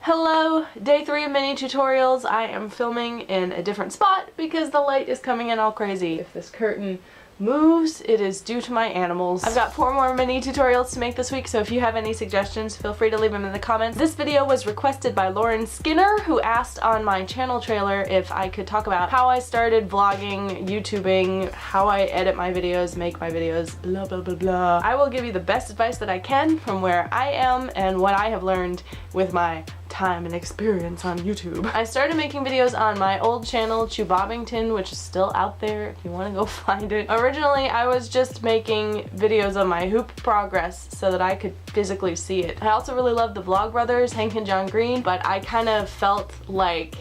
Hello, day 3 of mini tutorials. I am filming in a different spot because the light is coming in all crazy. If this curtain moves, it is due to my animals. I've got 4 more mini tutorials to make this week, so if you have any suggestions, feel free to leave them in the comments. This video was requested by Lauren Skinner, who asked on my channel trailer if I could talk about how I started vlogging, YouTubing, how I edit my videos, make my videos, blah blah blah blah. I will give you the best advice that I can from where I am and what I have learned with my time and experience on YouTube. I started making videos on my old channel, Bobbington, which is still out there if you want to go find it. Originally, I was just making videos of my hoop progress so that I could physically see it. I also really loved the Vlogbrothers, Hank and John Green, but I kind of felt like,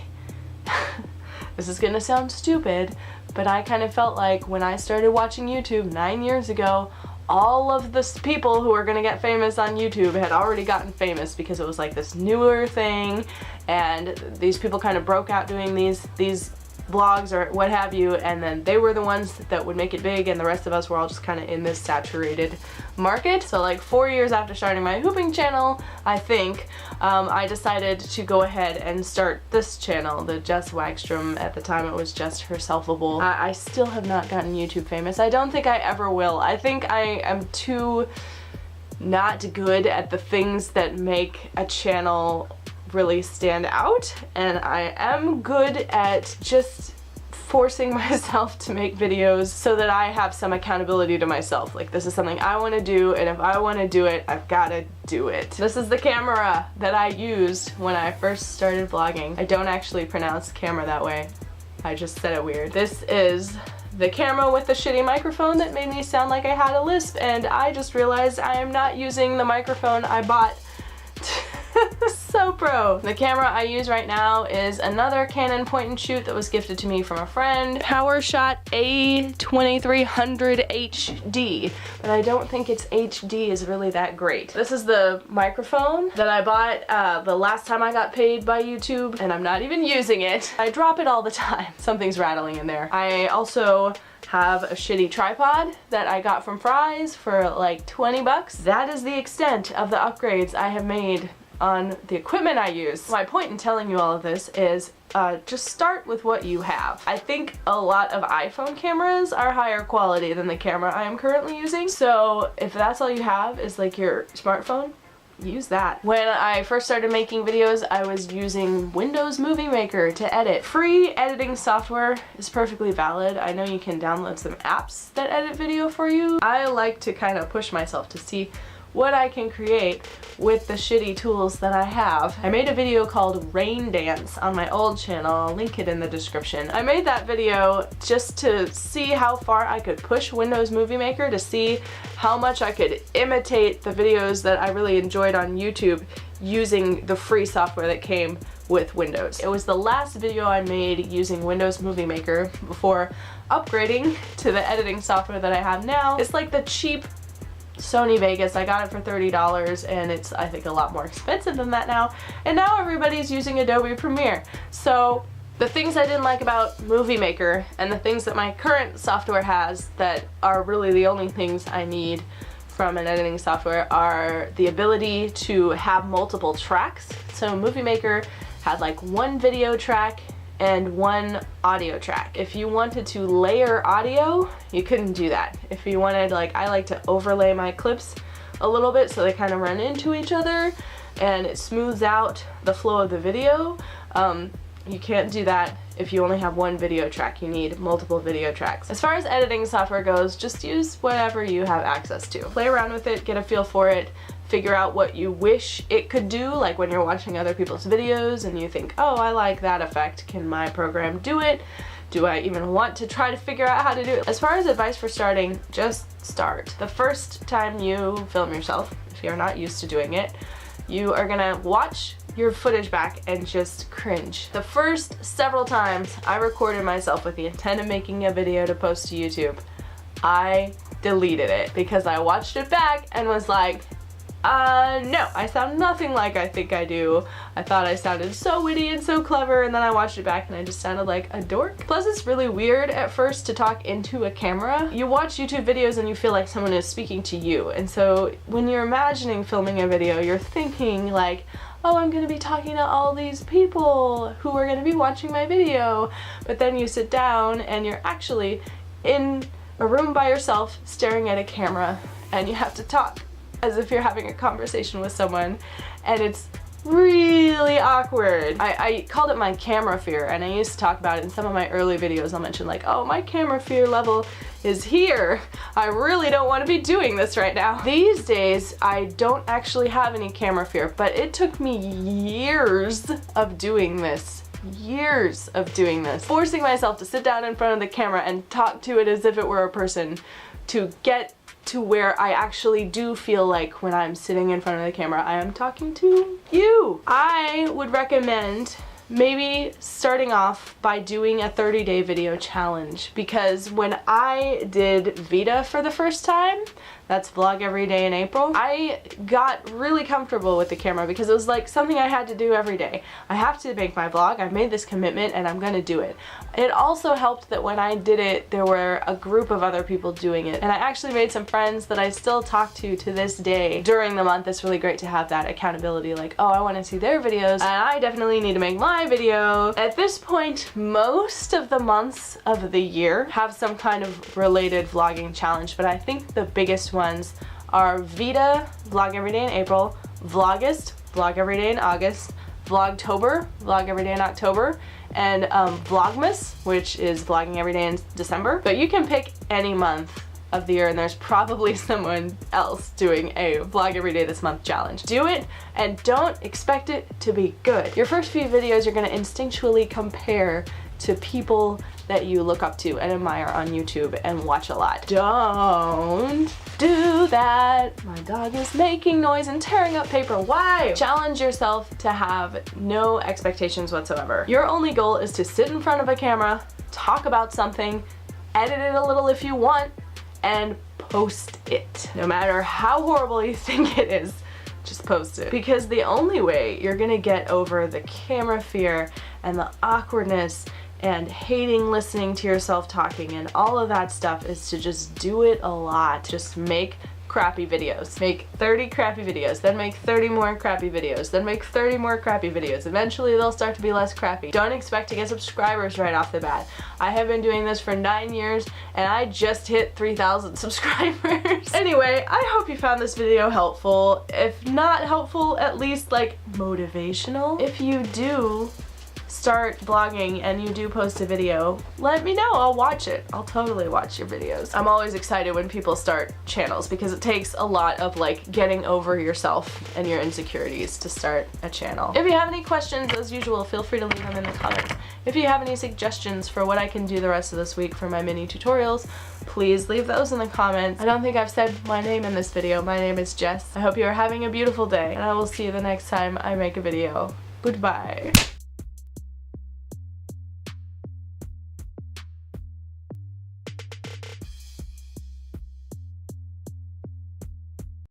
this is gonna sound stupid, but I kind of felt like when I started watching YouTube 9 years ago, all of the people who are gonna get famous on YouTube had already gotten famous because it was like this newer thing, and these people kind of broke out doing these vlogs or what have you, and then they were the ones that would make it big, and the rest of us were all just kind of in this saturated market. So like 4 years after starting my hooping channel, I think, I decided to go ahead and start this channel, the Jess Wagstrom. At the time it was just herselfable. I still have not gotten YouTube famous. I don't think I ever will. I think I am too not good at the things that make a channel really stand out, and I am good at just forcing myself to make videos so that I have some accountability to myself. Like, this is something I want to do, and if I want to do it, I've got to do it. This is the camera that I used when I first started vlogging. I don't actually pronounce camera that way. I just said it weird. This is the camera with the shitty microphone that made me sound like I had a lisp, and I just realized I am not using the microphone I bought. So pro. The camera I use right now is another Canon point and shoot that was gifted to me from a friend. PowerShot A2300 HD, but I don't think its HD is really that great. This is the microphone that I bought the last time I got paid by YouTube, and I'm not even using it. I drop it all the time. Something's rattling in there. I also have a shitty tripod that I got from Fry's for like 20 bucks. That is the extent of the upgrades I have made on the equipment I use. My point in telling you all of this is just start with what you have. I think a lot of iPhone cameras are higher quality than the camera I am currently using, so if that's all you have is like your smartphone, use that. When I first started making videos, I was using Windows Movie Maker to edit. Free editing software is perfectly valid. I know you can download some apps that edit video for you. I like to kind of push myself to see what I can create with the shitty tools that I have. I made a video called Rain Dance on my old channel. I'll link it in the description. I made that video just to see how far I could push Windows Movie Maker, to see how much I could imitate the videos that I really enjoyed on YouTube using the free software that came with Windows. It was the last video I made using Windows Movie Maker before upgrading to the editing software that I have now. It's like the cheap Sony Vegas. I got it for $30, and it's, I think, a lot more expensive than that now. And now everybody's using Adobe Premiere. So the things I didn't like about Movie Maker and the things that my current software has that are really the only things I need from an editing software are the ability to have multiple tracks. So Movie Maker had like one video track and one audio track. If you wanted to layer audio, you couldn't do that. If you wanted, like, I like to overlay my clips a little bit so they kind of run into each other and it smooths out the flow of the video. You can't do that if you only have one video track. You need multiple video tracks. As far as editing software goes, just use whatever you have access to. Play around with it, get a feel for it, figure out what you wish it could do, like when you're watching other people's videos and you think, oh, I like that effect, can my program do it? Do I even want to try to figure out how to do it? As far as advice for starting, just start. The first time you film yourself, if you're not used to doing it, you are gonna watch your footage back and just cringe. The first several times I recorded myself with the intent of making a video to post to YouTube, I deleted it because I watched it back and was like, No, I sound nothing like I think I do. I thought I sounded so witty and so clever, and then I watched it back and I just sounded like a dork. Plus it's really weird at first to talk into a camera. You watch YouTube videos and you feel like someone is speaking to you, and so when you're imagining filming a video, you're thinking like, oh, I'm gonna be talking to all these people who are gonna be watching my video. But then you sit down and you're actually in a room by yourself staring at a camera, and you have to talk as if you're having a conversation with someone, and it's really awkward. I called it my camera fear, and I used to talk about it in some of my early videos. I'll mention like, oh, my camera fear level is here. I really don't want to be doing this right now. These days, I don't actually have any camera fear, but it took me years of doing this. Years of doing this. Forcing myself to sit down in front of the camera and talk to it as if it were a person to get to where I actually do feel like when I'm sitting in front of the camera, I am talking to you. I would recommend maybe starting off by doing a 30-day video challenge, because when I did Vita for the first time, that's vlog every day in April, I got really comfortable with the camera because it was like something I had to do every day. I have to make my vlog, I've made this commitment, and I'm gonna do it. It also helped that when I did it, there were a group of other people doing it, and I actually made some friends that I still talk to this day. During the month, it's really great to have that accountability, like, oh, I want to see their videos, and I definitely need to make my video. At this point, most of the months of the year have some kind of related vlogging challenge, but I think the biggest ones are Vita, vlog every day in April, Vlogust, vlog every day in August, Vlogtober, vlog every day in October, and Vlogmas, which is vlogging every day in December. But you can pick any month of the year, and there's probably someone else doing a vlog every day this month challenge. Do it, and don't expect it to be good. Your first few videos you're gonna instinctually compare to people that you look up to and admire on YouTube and watch a lot. Don't do that. My dog is making noise and tearing up paper. Why? Challenge yourself to have no expectations whatsoever. Your only goal is to sit in front of a camera, talk about something, edit it a little if you want, and post it. No matter how horrible you think it is, just post it. Because the only way you're gonna get over the camera fear and the awkwardness and hating listening to yourself talking and all of that stuff is to just do it a lot. Just make crappy videos. Make 30 crappy videos, then make 30 more crappy videos, then make 30 more crappy videos. Eventually they'll start to be less crappy. Don't expect to get subscribers right off the bat. I have been doing this for 9 years and I just hit 3,000 subscribers. Anyway, I hope you found this video helpful. If not helpful, at least like motivational. If you do start vlogging and you do post a video, let me know. I'll watch it. I'll totally watch your videos. I'm always excited when people start channels because it takes a lot of like getting over yourself and your insecurities to start a channel. If you have any questions, as usual, feel free to leave them in the comments. If you have any suggestions for what I can do the rest of this week for my mini tutorials, please leave those in the comments. I don't think I've said my name in this video. My name is Jess. I hope you are having a beautiful day, and I will see you the next time I make a video. Goodbye.